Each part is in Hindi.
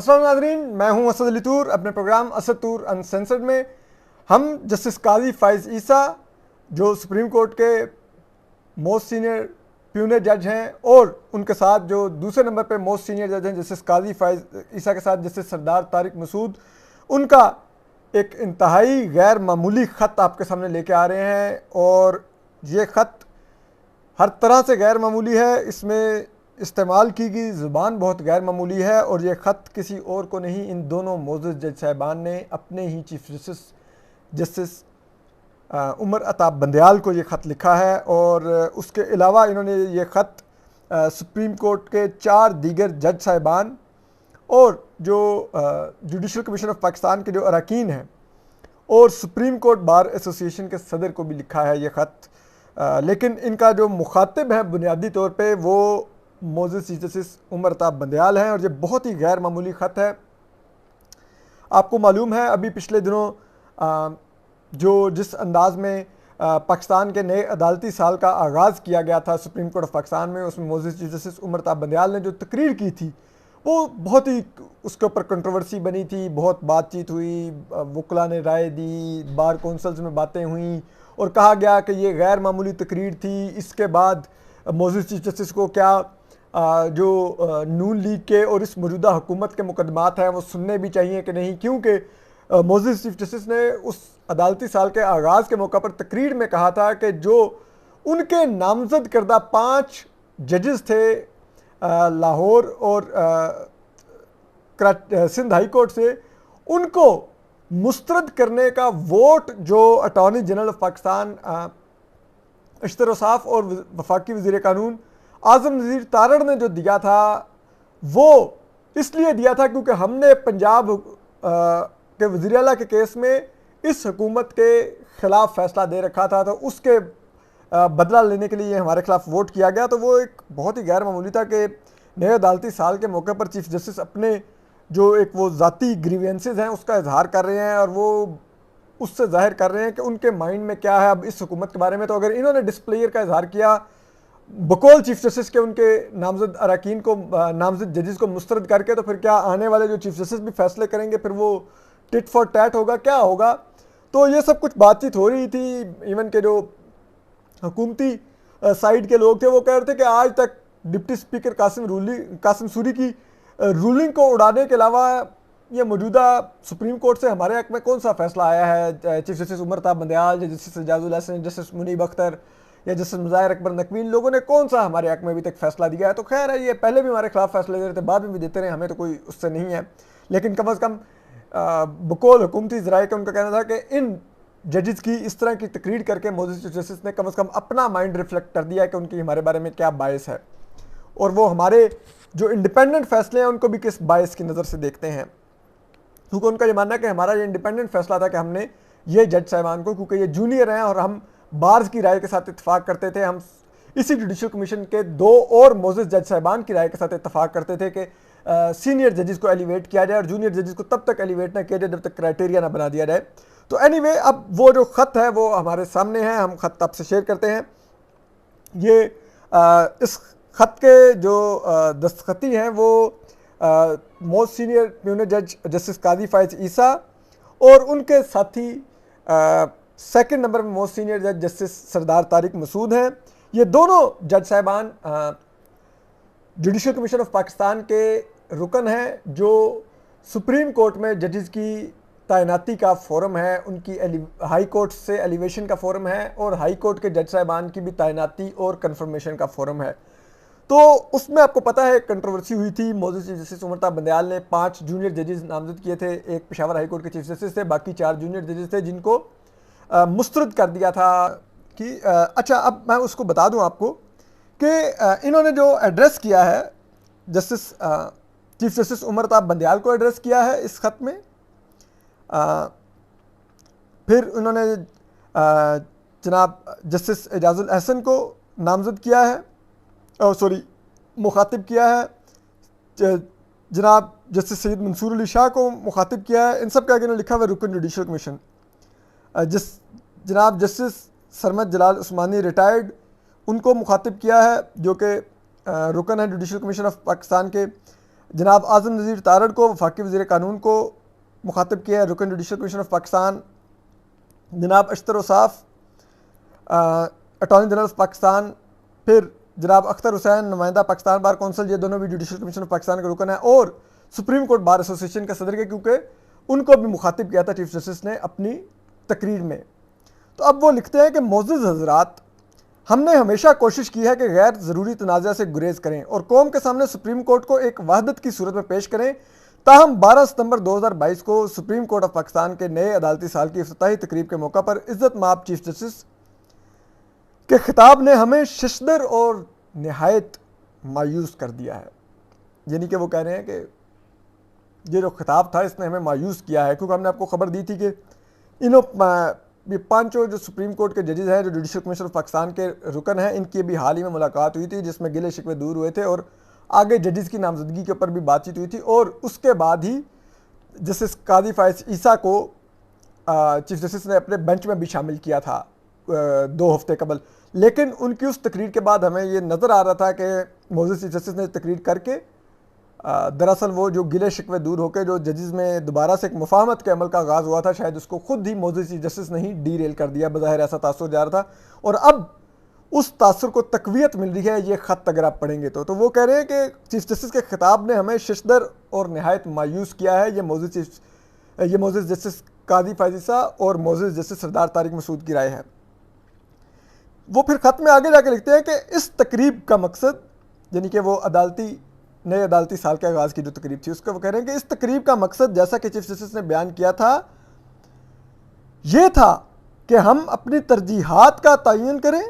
अस्सलाम नाज़रीन, मैं हूं असद अली तूर। अपने प्रोग्राम असद तूर अनसेंसर्ड में हम जस्टिस काजी फ़ाइज़ ईसा जो सुप्रीम कोर्ट के मोस्ट सीनियर प्यूनर जज हैं और उनके साथ जो दूसरे नंबर पे मोस्ट सीनियर जज हैं जस्टिस काजी फ़ाइज़ ईसा के साथ जस्टिस सरदार तारिक मसूद, उनका एक इंतहाई गैर मामूली ख़त आपके सामने लेके आ रहे हैं। और ये ख़त हर तरह से गैर मामूली है, इसमें इस्तेमाल की गई ज़ुबान बहुत गैर मामूली है और ये ख़त किसी और को नहीं, इन दोनों मोअज़्ज़ज़ जज साहिबान ने अपने ही चीफ जस्टिस उमर अताब बंदयाल को ये ख़त लिखा है। और उसके अलावा इन्होंने ये ख़त सुप्रीम कोर्ट के 4 दीगर जज साहिबान और जो जुडिशल कमीशन ऑफ पाकिस्तान के जो अरकान हैं और सुप्रीम कोर्ट बार एसोसिएशन के सदर को भी लिखा है ये ख़त। लेकिन इनका जो मुखातिब है बुनियादी तौर पे वो मोअज़्ज़ज़ चीफ जस्टिस उमर अताब बंदयाल हैं और ये बहुत ही गैर मामूली ख़त है। आपको मालूम है अभी पिछले दिनों जिस अंदाज में पाकिस्तान के नए अदालती साल का आगाज़ किया गया था सुप्रीम कोर्ट ऑफ पाकिस्तान में, उसमें मोअज़्ज़ज़ चीफ जस्टिस उमर अताब बंदयाल ने जो तकरीर की थी वो बहुत ही उसके ऊपर कंट्रोवर्सी बनी थी, बहुत बातचीत हुई, वकला ने राय दी, बार कौंसल्स में बातें हुई और कहा गया कि ये गैर मामूली तकरीर थी। इसके बाद मोअज़्ज़ज़ चीफ जस्टिस को क्या जो नून लीग के और इस मौजूदा हुकूमत के मुकदमात हैं वो सुनने भी चाहिए कि नहीं, क्योंकि मोअज़्ज़ज़ चीफ जस्टिस ने उस अदालती साल के आगाज़ के मौका पर तकरीर में कहा था कि जो उनके नामजद करदा 5 जजेस थे लाहौर और सिंध हाई कोर्ट से, उनको मुस्तरद करने का वोट जो attorney general of Pakistan Ashtar Ausaf और वफाकी वज़ीर कानून आज़म नज़ीर तारड़ ने जो दिया था वो इसलिए दिया था क्योंकि हमने पंजाब के वज़ीर आला के केस में इस हुकूमत के ख़िलाफ़ फ़ैसला दे रखा था, तो उसके बदला लेने के लिए हमारे ख़िलाफ़ वोट किया गया। तो वो एक बहुत ही गैर मामूली था कि नए अदालती साल के मौके पर चीफ जस्टिस अपने जो एक वो ज़ाती ग्रीवेंसेस हैं उसका इजहार कर रहे हैं और वो उससे जाहिर कर रहे हैं कि उनके माइंड में क्या है अब इस हुकूमत के बारे में। तो अगर इन्होंने डिस्प्लेयर का इजहार किया बकौल चीफ जस्टिस के उनके नामजद अरकान को, नामजद जजेस को मुस्तरद करके, तो फिर क्या आने वाले जो चीफ जस्टिस भी फैसले करेंगे फिर वो टिट फॉर टैट होगा, क्या होगा। तो ये सब कुछ बातचीत हो रही थी। इवन के जो हुकूमती साइड के लोग थे वो कह रहे थे कि आज तक डिप्टी स्पीकर कासिम सूरी की रूलिंग को उड़ाने के अलावा ये मौजूदा सुप्रीम कोर्ट से हमारे हक में कौन सा फैसला आया है। Chief justice Umar Ata Bandial, justice Ijazul Hasan, justice Munib Akhtar या जस्टिस मुज़ाहिर अकबर नकवी, लोगों ने कौन सा हमारे हक में अभी तक फैसला दिया है। तो खैर है, ये पहले भी हमारे खिलाफ फैसले दे रहे थे, बाद में भी देते रहे, हमें तो कोई उससे नहीं है। लेकिन कम अज़ कम बकौल हुकूमती ज़राए का उनका कहना था कि इन जजेस की इस तरह की तकरीर करके मोअज़्ज़ज़ चीफ जस्टिस ने कम अज़ कम अपना माइंड रिफ्लेक्ट कर दिया है कि उनकी हमारे बारे में क्या बायस है और वो हमारे जो इंडिपेंडेंट फैसले हैं उनको भी किस बायस की नज़र से देखते हैं। क्योंकि उनका ये मानना है कि हमारा ये इंडिपेंडेंट फैसला था कि हमने ये जज साहिबान को, क्योंकि ये जूनियर हैं और हम बार्स की राय के साथ इत्तेफाक करते थे, हम इसी जुडिशल कमीशन के 2 और मोअज़्ज़ज़ जज साहिबान की राय के साथ इत्तेफाक करते थे कि सीनियर जजेस को एलिवेट किया जाए और जूनियर जजेस को तब तक एलिवेट ना किया जाए जब तक क्राइटेरिया ना बना दिया जाए। तो एनीवे, अब वो जो ख़त है वो हमारे सामने है, हम ख़त आपसे शेयर करते हैं। ये इस ख़त के जो दस्तखती हैं वो मोस्ट सीनियर प्यूनर जज जस्टिस काजी फ़ाइज़ ईसा और उनके साथी सेकंड नंबर में मोस्ट सीनियर जज जस्टिस सरदार तारिक मसूद हैं। ये दोनों जज साहिबान जुडिशल कमीशन ऑफ पाकिस्तान के रुकन हैं जो सुप्रीम कोर्ट में जजेस की तैनाती का फोरम है, उनकी हाई कोर्ट से एलिवेशन का फोरम है और हाई कोर्ट के जज साहिबान की भी तैनाती और कन्फर्मेशन का फोरम है। तो उसमें आपको पता है कंट्रोवर्सी हुई थी। मोअज़्ज़ज़ चीफ जस्टिस उमर अताब बंदयाल ने 5 जूनियर जजेस नामजद किए थे, एक पेशावर हाई कोर्ट के चीफ जस्टिस थे, बाकी 4 जूनियर जजेस थे जिनको मुस्तरद कर दिया था कि अच्छा, अब मैं उसको बता दूं आपको कि इन्होंने जो एड्रेस किया है justice chief justice Umar Ata Bandial को एड्रेस किया है इस ख़त में। फिर उन्होंने जनाब जस्टिस एजाजुल हसन को नामजद किया है, मुखातिब किया है, जनाब जस्टिस सैयद मंसूर अली शाह को मुखातिब किया है। इन सब के आगे इन्होंने लिखा हुआ रुकन जुडिशल कमीशन। जनाब जस्टिस सरमद जलाल उस्मानी रिटायर्ड, उनको मुखातिब किया है जो कि रुकन है जुडिशल कमीशन ऑफ पाकिस्तान के। जनाब आज़म नज़ीर तारड़ को, वफाकी वज़ीर कानून को मुखातिब किया है, रुकन जुडिशल कमीशन ऑफ पाकिस्तान जनाब Ashtar Ausaf, attorney general of Pakistan, फिर जनाब अख्तर हुसैन नुमाइंदा पाकिस्तान बार कौंसिल, ये दोनों भी जुडिशल कमीशन ऑफ पाकिस्तान का रुकन है, और सुप्रीम कोर्ट बार एसोसिएशन का सदर के, क्योंकि उनको भी मुखातिब किया था चीफ जस्टिस ने अपनी तकरीर में। तो अब वो लिखते हैं कि मोअज़्ज़ज़ हज़रात, हमने हमेशा कोशिश की है कि गैर ज़रूरी तनाज़ा से गुरेज करें और कौम के सामने सुप्रीम कोर्ट को एक वहदत की सूरत में पेश करें। ताहम 12 सितंबर 2022 को सुप्रीम कोर्ट ऑफ पाकिस्तान के नए अदालती साल की इफ्तिताही तकरीब के मौका पर इज़्ज़त माब चीफ जस्टिस के खिताब ने हमें शशदर और नहायत मायूस कर दिया है। यानी कि वो कह रहे हैं कि ये जो खिताब था इसने हमें मायूस किया है, क्योंकि हमने आपको खबर दी थी कि इन्हों ये पांचों जो सुप्रीम कोर्ट के जजेस हैं, जो जुडिशल कमीशन ऑफ पाकिस्तान के रुकन हैं, इनकी भी हाल ही में मुलाकात हुई थी जिसमें गिले शिकवे दूर हुए थे और आगे जजेस की नामजदगी के ऊपर भी बातचीत हुई थी। और उसके बाद ही जस्टिस काजी फायज ईसा को चीफ जस्टिस ने अपने बेंच में भी शामिल किया था 2 हफ्ते कबल। लेकिन उनकी उस तकरीर के बाद हमें ये नज़र आ रहा था कि मोअज़्ज़ज़ चीफ जस्टिस ने तकरीर करके दरअसल वो जो गिले शिकवे दूर होकर जो जजेस में दोबारा से एक मुफाहमत के अमल का आगाज़ हुआ था, शायद उसको खुद ही मोअज़्ज़ज़ चीफ जस्टिस ने ही डीरेल कर दिया, बज़ाहिर ऐसा तासुर जा रहा था। और अब उस तासुर को तकवीयत मिल रही है ये ख़त अगर आप पढ़ेंगे तो वो कह रहे हैं कि चीफ जस्टिस के खिताब ने हमें शशदर और नहायत मायूस किया है। ये मोअज़्ज़ज़ जस्टिस काजी फायज़ ईसा और मोअज़्ज़ज़ जस्टिस सरदार तारिक मसूद की राय है। वो फिर ख़त में आगे जाके लिखते हैं कि इस तकरीब का मकसद, यानी कि वो नए अदालती साल के आगाज़ की जो तकरीब थी उसका वो कह रहे हैं कि इस तकरीब का मकसद, जैसा कि चीफ जस्टिस ने बयान किया था, ये था कि हम अपनी तरजीहात का तयन करें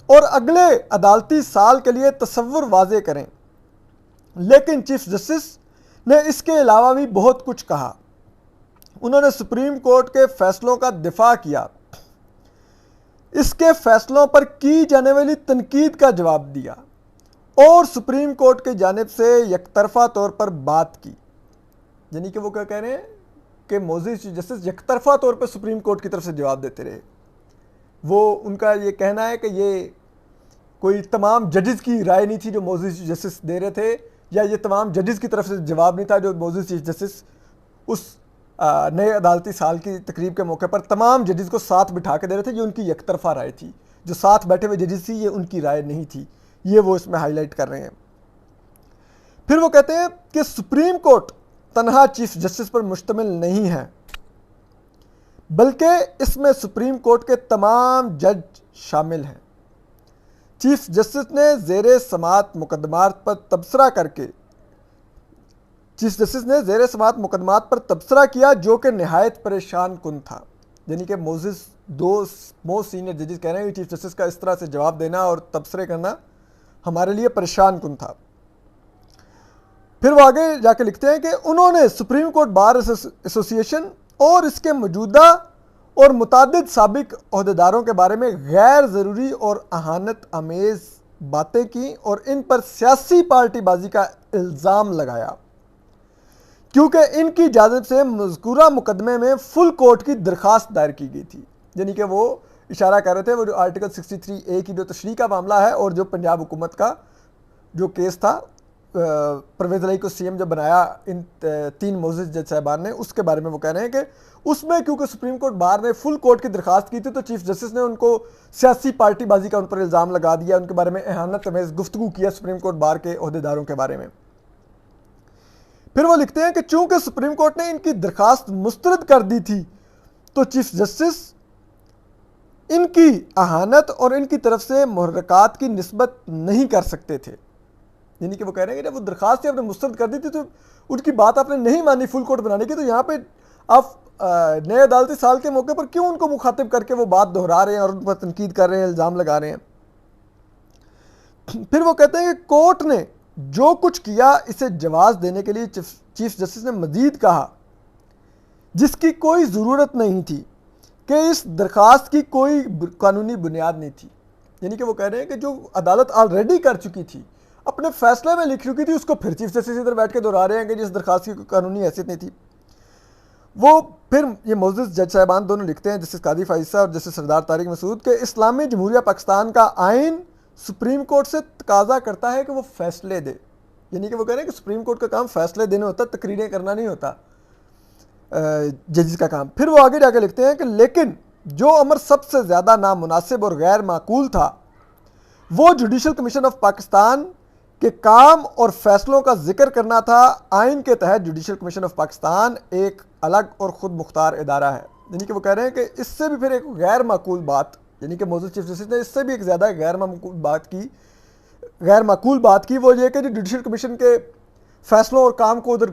और अगले अदालती साल के लिए तसव्वुर वाज़े करें। लेकिन चीफ जस्टिस ने इसके अलावा भी बहुत कुछ कहा। उन्होंने सुप्रीम कोर्ट के फैसलों का दिफा किया, इसके फैसलों पर की जाने वाली तनकीद का जवाब दिया और सुप्रीम कोर्ट की जानिब से यकतरफा तौर पर बात की। यानी कि वो क्या कह रहे हैं कि मोअज़्ज़ज़ चीफ जस्टिस यकतरफा तौर पर सुप्रीम कोर्ट की तरफ से जवाब देते रहे। वो उनका ये कहना है कि ये कोई तमाम जजेस की राय नहीं थी जो मोअज़्ज़ज़ चीफ जस्टिस दे रहे थे, या ये तमाम जजेस की तरफ से जवाब नहीं था जो मोअज़्ज़ज़ चीफ जस्टिस उस नए अदालती साल की तकरीब के मौके पर तमाम जजेस को साथ बिठा के दे रहे थे। ये उनकी यकतरफा राय थी, जो साथ बैठे हुए जजेस थी ये उनकी राय नहीं थी, ये वो इसमें हाईलाइट कर रहे हैं। फिर वो कहते हैं कि सुप्रीम कोर्ट तनहा चीफ जस्टिस पर मुश्तमिल नहीं है, बल्कि इसमें सुप्रीम कोर्ट के तमाम जज शामिल हैं। चीफ जस्टिस ने ज़ेरे समात मुकदमात पर तबसरा करके चीफ जस्टिस ने ज़ेरे समात मुकदमात पर तबसरा किया जो कि नहायत परेशान कुन था। यानी कि मोअज़्ज़ज़ 2 मोस्ट सीनियर जजेस कह रहे हैं कि चीफ जस्टिस का इस तरह से जवाब देना और तबसरे करना हमारे लिए परेशान कुन था। फिर वो आगे जाके लिखते हैं कि उन्होंने सुप्रीम कोर्ट बार एसोसिएशन और इसके मौजूदा और मुतादिद साबिक अहदेदारों के बारे में गैर ज़रूरी और अहानत आमेज़ बातें की और इन पर सियासी पार्टीबाजी का इल्ज़ाम लगाया, क्योंकि इनकी इजाज़त से मज़कूरा मुकदमे में फुल कोर्ट की दरख्वास्त दायर की गई थी। यानी कि वो इशारा कर रहे थे वो जो आर्टिकल 63A की जो तशरीह का मामला है और जो पंजाब हुकूमत का जो केस था, परवेज़ इलाही को सीएम जो बनाया इन 3 मोअज़्ज़ज़ जज साहबान ने, उसके बारे में वो कह रहे हैं कि उसमें क्योंकि सुप्रीम कोर्ट बार ने फुल कोर्ट की दरख्वास्त की थी तो चीफ जस्टिस ने उनको सियासी पार्टीबाजी का उन पर इल्ज़ाम लगा दिया, उनके बारे में एहानत अमेज़ गुफ्तगू किया सुप्रीम कोर्ट बार के अहदेदारों के बारे में। फिर वो लिखते हैं कि चूंकि सुप्रीम कोर्ट ने इनकी दरख्वास्त मुस्तरद कर दी थी तो चीफ जस्टिस इनकी अहानत और इनकी तरफ से मुहर्रकात की निस्बत नहीं कर सकते थे। यानी कि वो कह रहे हैं कि जब वो दरख्वास्त आपने मुस्तरद कर दी थी तो उनकी बात आपने नहीं मानी फुल कोर्ट बनाने की, तो यहाँ पे आप नए अदालती साल के मौके पर क्यों उनको मुखातिब करके वो बात दोहरा रहे हैं और उन पर तनकीद कर रहे हैं, इल्ज़ाम लगा रहे हैं। फिर वो कहते हैं कि कोर्ट ने जो कुछ किया इसे जवाब देने के लिए चीफ जस्टिस ने मजीद कहा, जिसकी कोई ज़रूरत नहीं थी कि इस दरख्वास्त की कोई कानूनी बुनियाद नहीं थी। यानी कि वो कह रहे हैं कि जो अदालत ऑलरेडी कर चुकी थी, अपने फैसले में लिख चुकी थी, उसको फिर चीफ जस्टिस इधर बैठ के दोहरा रहे हैं कि जिस दरख्वास्त की कानूनी हैसियत नहीं थी। वो फिर ये मोअज़्ज़ज़ जज साहबान दोनों लिखते हैं, जस्टिस काजी फायज़ ईसा और जस्टिस सरदार तारिक मसूद, के इस्लामी जमहूरिया पाकिस्तान का आइन सुप्रीम कोर्ट से तकाजा करता है कि वो फैसले दे। यानी कि वो कह रहे हैं कि सुप्रीम कोर्ट का काम फैसले देने होता, तकरीरें करना नहीं होता जजेस का काम। फिर वो आगे जाके लिखते हैं कि लेकिन जो अमर सबसे ज़्यादा नामुनासिब और गैर माकूल था वो जुडिशल कमीशन ऑफ पाकिस्तान के काम और फैसलों का जिक्र करना था। आइन के तहत जुडिशल कमीशन ऑफ पाकिस्तान एक अलग और ख़ुद मुख्तार इदारा है। यानी कि वो कह रहे हैं कि इससे भी फिर एक गैर माकूल बात, यानी कि मौजूद चीफ जस्टिस ने इससे भी एक ज़्यादा गैर माकूल बात की, वो ये कि जो जुडिशल कमीशन के फैसलों और काम को उधर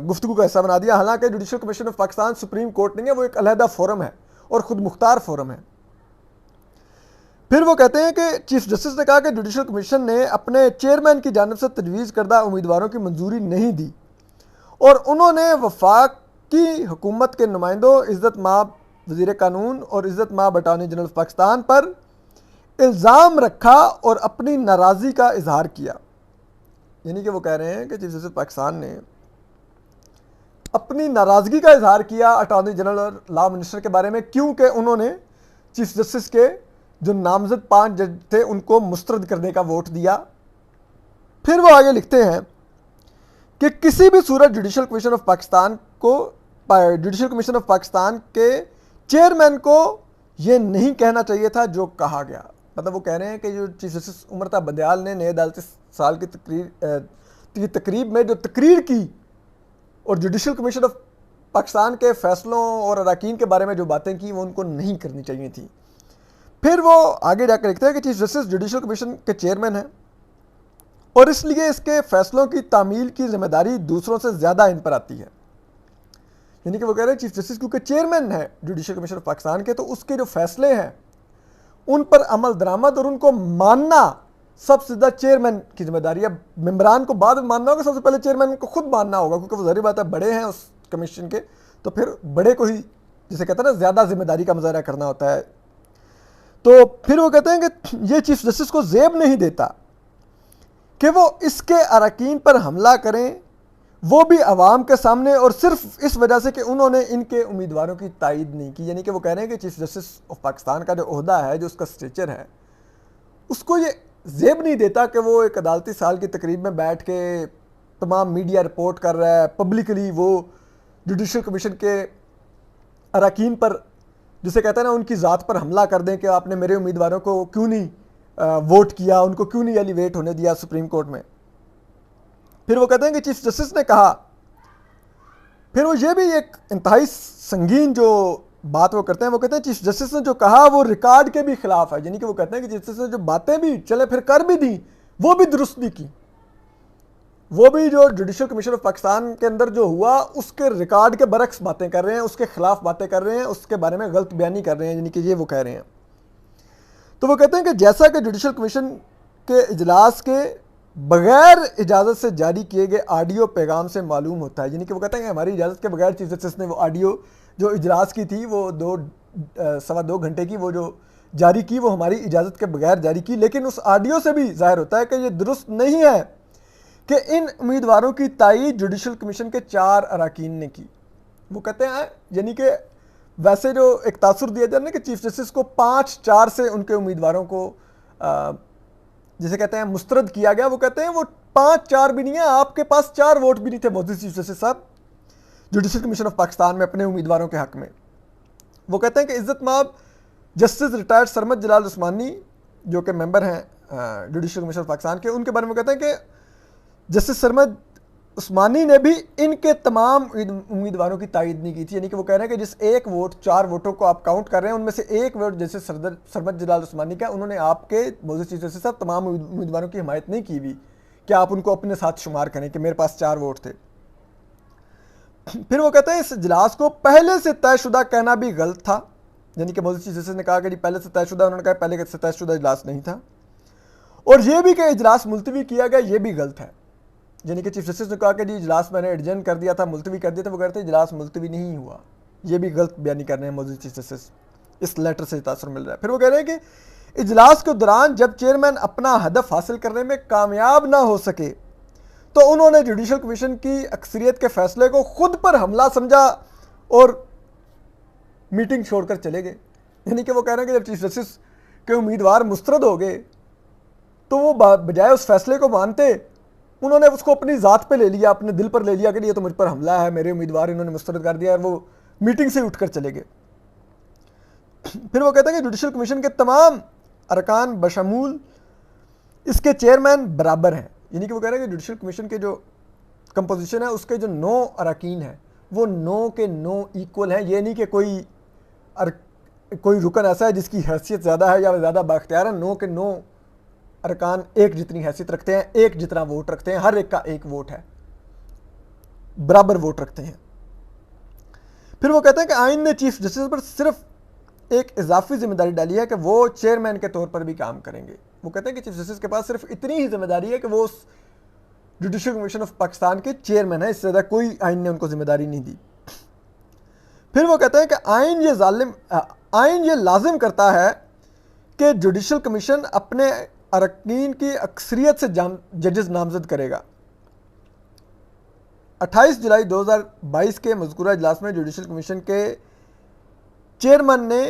गुफ्तगू का हिस्सा बना दिया। हालांकि judicial commission of Pakistan supreme court नहीं है, वो एक अलहदा फोरम है और ख़ुद मुख्तार फोरम है। फिर वो कहते हैं कि चीफ जस्टिस ने कहा कि जुडिशल कमीशन ने अपने चेयरमैन की जानिब से तजवीज़ करदा उम्मीदवारों की मंजूरी नहीं दी और उन्होंने वफाकी हुकूमत के नुमाइंदों इज़्ज़त माब वज़ीर कानून और इज़्ज़त माब अटॉर्नी जनरल पाकिस्तान पर इल्ज़ाम रखा और अपनी नाराज़गी का इजहार किया। यानी कि वो कह रहे हैं कि चीफ जस्टिस पाकिस्तान ने अपनी नाराज़गी का इजहार किया अटॉर्नी जनरल और लॉ मिनिस्टर के बारे में, क्योंकि उन्होंने चीफ जस्टिस के जो नामजद 5 जज थे उनको मुस्तरद करने का वोट दिया। फिर वो आगे लिखते हैं कि किसी भी सूरत जुडिशल कमीशन ऑफ पाकिस्तान के चेयरमैन को ये नहीं कहना चाहिए था जो कहा गया। मतलब वो कह रहे हैं कि जो चीफ जस्टिस उमरता बंदयाल ने नए अदालती साल की तकरीब में जो तकरीर की और जुडिशल कमीशन ऑफ पाकिस्तान के फैसलों और अरकान के बारे में जो बातें की वो उनको नहीं करनी चाहिए थी। फिर वो आगे जाकर लिखते हैं कि चीफ जस्टिस जुडिशल कमीशन के चेयरमैन हैं और इसलिए इसके फैसलों की तामील की जिम्मेदारी दूसरों से ज़्यादा इन पर आती है। यानी कि वो कह रहे हैं चीफ जस्टिस क्योंकि चेयरमैन है जुडिशल कमीशन ऑफ पाकिस्तान के, तो उसके जो फैसले हैं उन पर अमल दरामद और उनको मानना सबसे ज़्यादा चेयरमैन की जिम्मेदारी है। मेम्बरान को बाद में मानना होगा, सबसे पहले चेयरमैन को खुद मानना होगा, क्योंकि वो ज़ाहिर बात है बड़े हैं उस कमीशन के, तो फिर बड़े को ही जिसे कहते हैं ना ज़्यादा जिम्मेदारी का मुजाहरा करना होता है। तो फिर वो कहते हैं कि ये चीफ जस्टिस को ज़ेब नहीं देता कि वो इसके अरकान पर हमला करें, वो भी अवाम के सामने, और सिर्फ इस वजह से कि उन्होंने इनके उम्मीदवारों की तायद नहीं की। यानी कि वो कह रहे हैं कि चीफ जस्टिस ऑफ पाकिस्तान का जो ओहदा है, जो उसका स्टेचर है, उसको ये ज़ेब नहीं देता कि वो एक अदालती साल की तकरीब में बैठ के तमाम मीडिया रिपोर्ट कर रहा है, पब्लिकली वो जुडिशल कमीशन के अरकान पर जिसे कहते हैं ना उनकी ज़ात पर हमला कर दें कि आपने मेरे उम्मीदवारों को क्यों नहीं वोट किया, उनको क्यों नहीं एलिवेट होने दिया सुप्रीम कोर्ट में। फिर वो कहते हैं कि चीफ जस्टिस ने कहा, फिर वो ये भी एक इंतहाई संगीन जो बात वो करते हैं, वो कहते हैं चीफ जस्टिस ने जो कहा वो रिकॉर्ड के भी खिलाफ है। यानी कि वो कहते हैं कि चीफ जस्टिस ने जो बातें भी चले फिर कर भी दी, वो भी दुरुस्त नहीं की, वो भी जो जुडिशल कमीशन ऑफ पाकिस्तान के अंदर जो हुआ उसके रिकॉर्ड के बरक्स बातें कर रहे हैं, उसके खिलाफ बातें कर रहे हैं, उसके बारे में गलत बयानी कर रहे हैं, यानी कि ये वो कह रहे हैं। तो वो कहते हैं कि जैसा कि जुडिशल कमीशन के इजलास के बगैर इजाज़त से जारी किए गए ऑडियो पैगाम से मालूम होता है, यानी कि वो कहते हैं कि हमारी इजाज़त के बगैर चीफ जस्टिस ने वो ऑडियो जो इजलास की थी वो 2-2.25 घंटे की वो जो जारी की, वो हमारी इजाज़त के बगैर जारी की। लेकिन उस ऑडियो से भी जाहिर होता है कि ये दुरुस्त नहीं है कि इन उम्मीदवारों की तायीद जुडिशल कमीशन के 4 अरकान ने की। वो कहते हैं यानी कि वैसे जो एक तासुर दिया जाए ना कि चीफ जस्टिस को 5-4 से उनके उम्मीदवारों को जिसे कहते हैं मुस्तरद किया गया, वो कहते हैं वो 5-4 भी नहीं है, आपके पास 4 वोट भी नहीं थे मौजूद चीफ जस्टिस साहब जुडिशल कमीशन ऑफ पाकिस्तान में अपने उम्मीदवारों के हक में। वो कहते हैं कि इज़्ज़त माब जस्टिस रिटायर्ड सरमद जलाल उस्मानी जो कि मेंबर हैं जुडिशल कमीशन ऑफ पाकिस्तान के, उनके बारे में कहते हैं कि जस्टिस सरमद उस्मानी ने भी इनके तमाम उम्मीदवारों की तायद नहीं की थी। यानी कि वो कह रहे हैं कि जिस 4 वोटों को आप काउंट कर रहे हैं उनमें से 1 वोट जैसे सरमद जलाल उस्मानी का, उन्होंने आपके मौजूद चीफ जस्टिस साहब तमाम उम्मीदवारों की हिमायत नहीं की भी कि आप उनको अपने साथ शुमार करें कि मेरे पास 4 वोट थे। फिर वो कहते हैं इस इजलास को पहले से तयशुदा कहना भी गलत था। यानी कि मौजूद चीफ जस्टिस ने कहा कि पहले से तयशुदा, उन्होंने कहा पहले से तयशुदा इजलास नहीं था, और ये भी कि इजलास मुलतवी किया गया, ये भी गलत है। यानी कि चीफ जस्टिस ने कहा कि जी इजलास मैंने एडजर्न कर दिया था, मुलतवी कर दिया था, वो कहते हैं इजलास मुलतवी नहीं हुआ, ये भी गलत बयानी कर रहे हैं मौजूद चीफ जस्टिस, इस लेटर से तासुर मिल रहा है। फिर वो कह रहे हैं कि इजलास के दौरान जब चेयरमैन अपना हदफ हासिल करने में कामयाब ना हो सके तो उन्होंने जुडिशल कमीशन की अक्सरियत के फैसले को खुद पर हमला समझा और मीटिंग छोड़कर चले गए। यानी कि वो कह रहे हैं कि जब चीफ जस्टिस के उम्मीदवार मुस्तरद हो गए तो वो बजाय उस फैसले को मानते उन्होंने उसको अपनी ज़ात पे ले लिया, अपने दिल पर ले लिया कि ये तो मुझ पर हमला है, मेरे उम्मीदवार इन्होंने मुस्तरद कर दिया, और वो मीटिंग से उठकर चले गए। फिर वो कहते हैं कि जुडिशल कमीशन के तमाम अरकान बशमूल इसके चेयरमैन बराबर हैं, यानी कि वो कह रहे हैं कि जुडिशल कमीशन के जो कंपोजिशन है उसके जो 9 अरकान हैं वो 9 के 9 इक्वल हैं। ये नहीं कि कोई रुकन ऐसा है जिसकी हैसियत ज़्यादा है या ज़्यादा बाख्तियार है। 9 के 9 अरकान एक जितनी हैसियत रखते हैं, एक जितना वोट रखते हैं, हर एक का एक वोट है, बराबर वोट रखते हैं। फिर वो कहते हैं कि आइन ने चीफ जस्टिस पर सिर्फ एक इजाफी जिम्मेदारी डाली है कि वो चेयरमैन के तौर पर भी काम करेंगे। वो कहते हैं कि चीफ जस्टिस के पास सिर्फ इतनी ही जिम्मेदारी है कि वो जुडिशल कमीशन ऑफ पाकिस्तान के चेयरमैन है, इससे ज़्यादा कोई आइन ने उनको जिम्मेदारी नहीं दी। फिर वो कहते हैं कि आइन ये लाजिम करता है कि जुडिशल कमीशन अपने अरकान की अक्सरियत से जजेस नामजद करेगा। 28 जुलाई 2022 के मज़कूरा इजलास में जुडिशल कमीशन के चेयरमैन ने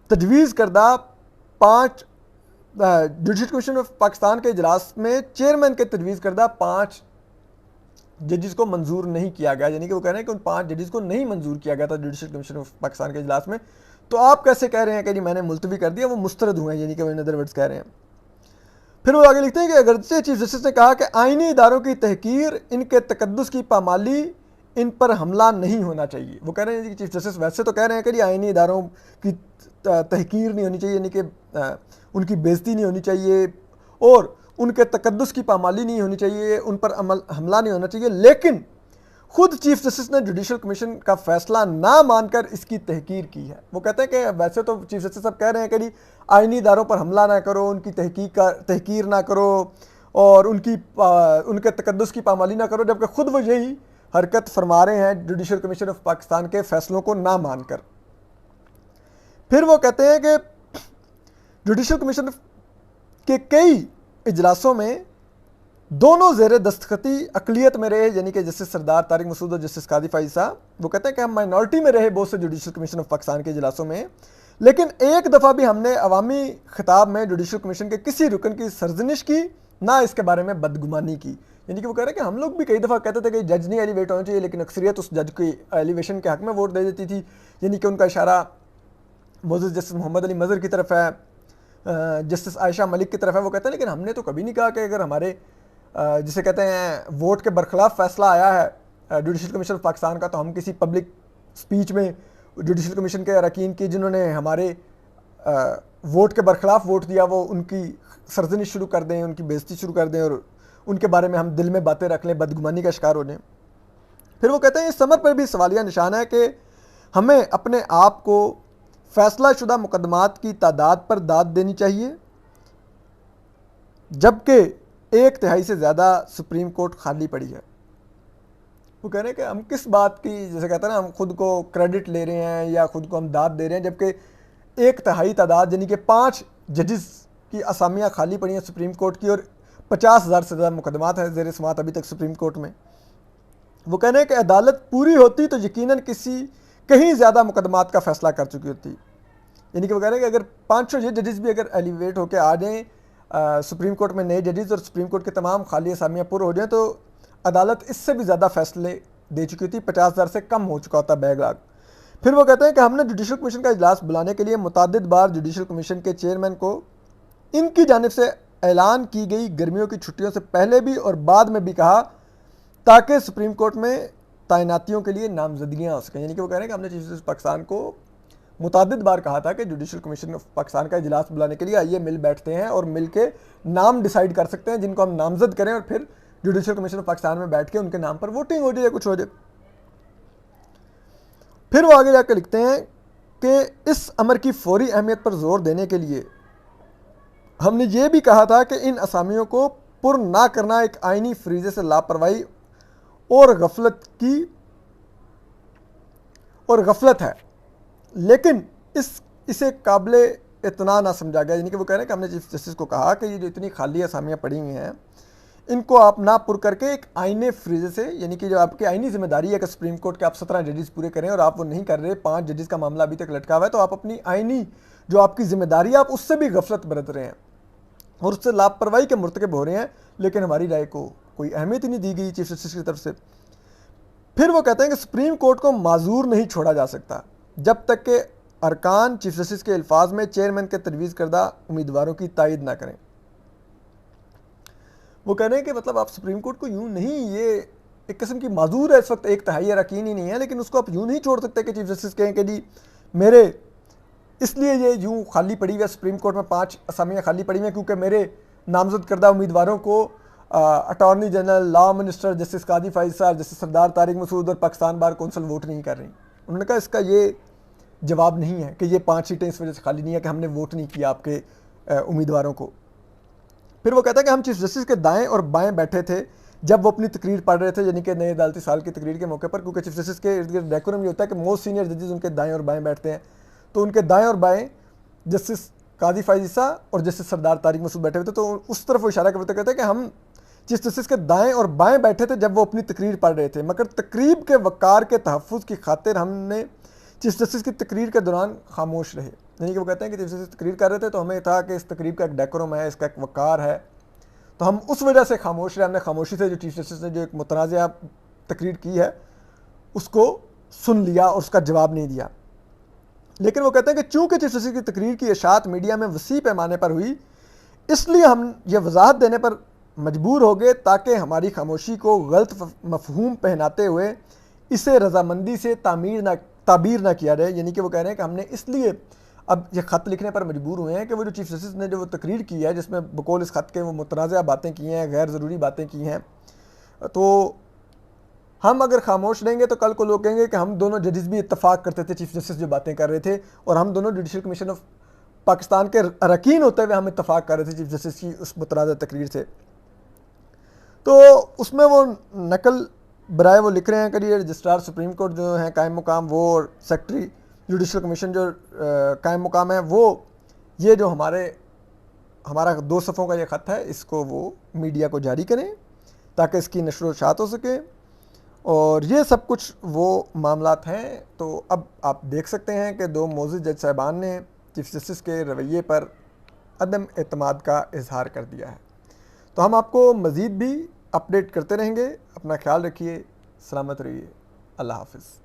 तजवीज़ करदा 5 जुडिशल कमीशन ऑफ पाकिस्तान के इजलास में चेयरमैन के तजवीज़ करदा 5 जजेस को मंजूर नहीं किया गया, यानी कि वो कह रहे हैं कि उन 5 जजेस को नहीं मंजूर किया गया था जुडिशल कमीशन ऑफ पाकिस्तान के इजलास में। तो आप कैसे कह रहे हैं कि जी मैंने मुलतवी कर दिया, वो मुस्तरद हुए हैं, यानी कि वो इन अदर वर्ड्स कह रहे हैं। फिर वो आगे लिखते हैं कि अगरचे चीफ जस्टिस ने कहा कि आइनी इदारों की तहकीर, इनके तकद्दुस की पामाली, इन पर हमला नहीं होना चाहिए। वो कह रहे हैं कि चीफ जस्टिस वैसे तो कह रहे हैं कि आइनी इदारों की तहकीर नहीं होनी चाहिए, यानी कि उनकी बेइज्जती नहीं होनी चाहिए और उनके तकद्दुस की पामाली नहीं होनी चाहिए, उन पर हमला नहीं होना चाहिए, लेकिन खुद चीफ जस्टिस ने जुडिशल कमीशन का फैसला ना मानकर इसकी तहकीर की है। वो कहते हैं कि वैसे तो चीफ जस्टिस साहब कह रहे हैं कि आइनी इदारों पर हमला ना करो, उनकी तहकीर ना करो और उनके तकद्दुस की पामाली ना करो, जबकि खुद वो यही हरकत फरमा रहे हैं जुडिशल कमीशन ऑफ पाकिस्तान के फैसलों को ना मानकर। फिर वो कहते हैं कि जुडिशल कमीशन के कई इजलासों में दोनों ज़ेर दस्तखती अकलियत में रहे, यानी कि जस्टिस सरदार तारिक मसूद और जस्टिस कादी फाइज साहब। वो कहते हैं कि हम माइनॉरिटी में रहे बहुत से जुडिशल कमीशन ऑफ पाकिस्तान के इजलासों में, लेकिन एक दफ़ा भी हमने अवामी खिताब में जुडिशल कमीशन के किसी रुकन की सरजनिश की, ना इसके बारे में बदगुमानी की। यानी कि वो कह रहे हैं कि हम लोग भी कई दफ़ा कहते थे कि जज नहीं एलिवेट होना चाहिए, लेकिन अक्सरियत उस जज की एलिवेशन के हक़ में वोट दे देती थी। यानी कि उनका इशारा मोअज़्ज़ज़ जस्टिस मोहम्मद अली मज़हर की तरफ है, जस्टिस आयशा मलिक की तरफ है। वो कहते हैं लेकिन हमने तो कभी नहीं कहा कि अगर हमारे जिसे कहते हैं वोट के बरखिलाफ फैसला आया है जुडिशल कमीशन ऑफ पाकिस्तान का, तो हम किसी पब्लिक स्पीच में जुडिशल कमीशन के अरकान की जिन्होंने हमारे वोट के बरखिलाफ वोट दिया वो उनकी सरजनिश शुरू कर दें, उनकी बेइज्जती शुरू कर दें और उनके बारे में हम दिल में बातें रख लें, बदगुमानी का शिकार हो जाएं। फिर वो कहते हैं इस समर पर भी सवालिया निशान है कि हमें अपने आप को फैसला शुदा मुकदमात की तादाद पर दाद देनी चाहिए, जबकि 1/3 से ज़्यादा सुप्रीम कोर्ट खाली पड़ी है। वो कह रहे हैं कि हम किस बात की, जैसे कहते हैं ना, हम खुद को क्रेडिट ले रहे हैं या खुद को हम दाद दे रहे हैं, जबकि 1/3 तादाद यानी कि 5 जजेस की असामियाँ खाली पड़ी हैं सुप्रीम कोर्ट की और 50,000 से ज़्यादा मुकदमात हैं ज़ेर समात अभी तक सुप्रीम कोर्ट में। वो कह रहे हैं कि अदालत पूरी होती तो यकीनन कहीं ज़्यादा मुकदमात का फैसला कर चुकी होती। यानी कि वो कह रहे हैं कि अगर 500 जजेस भी अगर एलिवेट होकर आ जाएँ सुप्रीम कोर्ट में नए जजेस और सुप्रीम कोर्ट के तमाम खाली असामियाँ पूरे हो जाएँ तो अदालत इससे भी ज़्यादा फैसले दे चुकी होती, 50,000 से कम हो चुका होता बैकलॉग। फिर वो कहते हैं कि हमने जुडिशल कमीशन का इजलास बुलाने के लिए मुतअद्दिद बार जुडिशल कमीशन के चेयरमैन को इनकी जानिब से ऐलान की गई गर्मियों की छुट्टियों से पहले भी और बाद में भी कहा, ताकि सुप्रीम कोर्ट में तैनातियों के लिए नामजदगियाँ हो सकें। यानी कि वो कह रहे हैं कि हमने चीफ जस्टिस पाकिस्तान को मुतअद्दिद बार कहा था कि जुडिशल कमीशन ऑफ पाकिस्तान का इजलास बुलाने के लिए आइए मिल बैठते हैं और मिल के नाम डिसाइड कर सकते हैं जिनको हम नामजद करें और फिर जुडिशल कमीशन ऑफ पाकिस्तान में बैठ के उनके नाम पर वोटिंग हो जाए या कुछ हो जाए। फिर वो आगे जाकर लिखते हैं कि इस अमर की फौरी अहमियत पर जोर देने के लिए हमने ये भी कहा था कि इन असामियों को पुर ना करना एक आइनी फरीजे से लापरवाही और गफलत है, लेकिन इसे काबिल इतना ना समझा गया। यानी कि वो कह रहे हैं कि हमने चीफ जस्टिस को कहा कि ये जो इतनी खाली असामियाँ पड़ी हुई हैं इनको आप ना पुर करके एक आईने फ्रीजे से, यानी कि जो आपकी आईनी जिम्मेदारी है कि सुप्रीम कोर्ट के आप 17 जजेस पूरे करें और आप वो नहीं कर रहे, 5 जजेस का मामला अभी तक लटका हुआ है, तो आप अपनी आईनी जो आपकी जिम्मेदारी है आप उससे भी गफलत बरत रहे हैं। और उससे लापरवाही के मुर्तकब हो रहे हैं, लेकिन हमारी राय को कोई अहमियत ही नहीं दी गई चीफ जस्टिस की तरफ से। फिर वो कहते हैं कि सुप्रीम कोर्ट को माजूर नहीं छोड़ा जा सकता जब तक कि अरकान चीफ जस्टिस के अल्फाज में चेयरमैन के तजवीज़ करदा उम्मीदवारों की तायद ना करें। वो कह रहे हैं कि मतलब आप सुप्रीम कोर्ट को यूं नहीं, ये एक किस्म की माजूर है इस वक्त, एक तिहाई अरकान ही नहीं है, लेकिन उसको आप यूं नहीं छोड़ सकते कि चीफ जस्टिस कहें कि जी मेरे इसलिए ये यूं खाली पड़ी हुई है, सुप्रीम कोर्ट में 5 असामियाँ खाली पड़ी हुई हैं क्योंकि मेरे नामजद करदा उम्मीदवारों को attorney general, law minister, justice Qazi Faez साहब, जस्टिस सरदार तारिक मसूद और पाकिस्तान बार कौंसिल वोट नहीं कर रही। उन्होंने कहा इसका ये जवाब नहीं है कि ये 5 सीटें इस वजह से खाली नहीं है कि हमने वोट नहीं किया आपके उम्मीदवारों को। फिर वो कहता है कि हम चीफ जस्टिस के दाएं और बाएं बैठे थे जब वो अपनी तकरीर पढ़ रहे थे, यानी कि नए अदालती साल की तकरीर के मौके पर, क्योंकि चीफ जस्टिस के इर्द गिर्द डेकोरम ये होता है कि मोस्ट सीनियर जजेस उनके दाएं और बाएं बैठते हैं, तो उनके दाएं और बाएं जस्टिस काजी फाइज़ और जस्टिस सरदार तारिक मसूद बैठे हुए थे। तो उस तरफ वो इशारा करते कहते हैं कि हम चीफ जस्टिस के दाएं और बाएं बैठे थे जब वो अपनी तकरीर पढ़ रहे थे, मगर तकरीब के वक़ार के तहफ़्फ़ुज़ की खातिर हमने चीफ जस्टिस की तकरीर के दौरान खामोश रहे। यानी कि वो कहते हैं कि चीफ जस्टिस तकरीर कर रहे थे तो हमें था कि इस तकरीब का एक डेकोरम है, इसका एक वक़ार है, तो हम उस वजह से खामोश रहे। हमने खामोशी से जो चीफ जस्टिस ने जो एक मुतनाज़ा तकरीर की है उसको सुन लिया और उसका जवाब नहीं दिया। लेकिन वो कहते हैं कि चूँकि चीफ जस्टिस की तकरीर की इशाअत मीडिया में वसी पैमाने पर हुई, इसलिए हम ये वजाहत देने पर मजबूर हो गए ताकि हमारी खामोशी को गलत मफहूम पहनाते हुए इसे रजामंदी से ताबीर ना किया जाए। यानी कि वो कह रहे हैं कि हमने इसलिए अब ये ख़त लिखने पर मजबूर हुए हैं कि वो जो चीफ जस्टिस ने जो वो तकरीर की है जिसमें बकौल इस ख़त के वो मुतनाज़ा बातें की हैं, गैर ज़रूरी बातें की हैं, तो हम अगर खामोश रहेंगे तो कल को लोग कहेंगे कि हम दोनों जजेस भी इत्तफाक करते थे चीफ जस्टिस जो बातें कर रहे थे, और हम दोनों जुडिशल कमीशन ऑफ पाकिस्तान के अरकान होते हुए हम इत्तफाक कर रहे थे चीफ जस्टिस की उस मुतनाज़ा तकरीर से। तो उसमें वो नकल बराए वो लिख रहे हैं कि ये रजिस्ट्रार सुप्रीम कोर्ट जो हैं कायम मुकाम वो, और सेक्रेटरी जुडिशल कमीशन जो कायम मुकाम है वो, ये जो हमारा 2 सफ़ों का ये ख़त है इसको वो मीडिया को जारी करें ताकि इसकी नशर व शात हो सके। और ये सब कुछ वो मामलात हैं। तो अब आप देख सकते हैं कि 2 मोअज़्ज़ज़ जज साहिबान ने चीफ जस्टिस के रवैये पर अदम एतमाद का इजहार कर दिया है। तो हम आपको मज़ीद भी अपडेट करते रहेंगे। अपना ख्याल रखिए, सलामत रहिए, अल्लाह हाफ़िज़।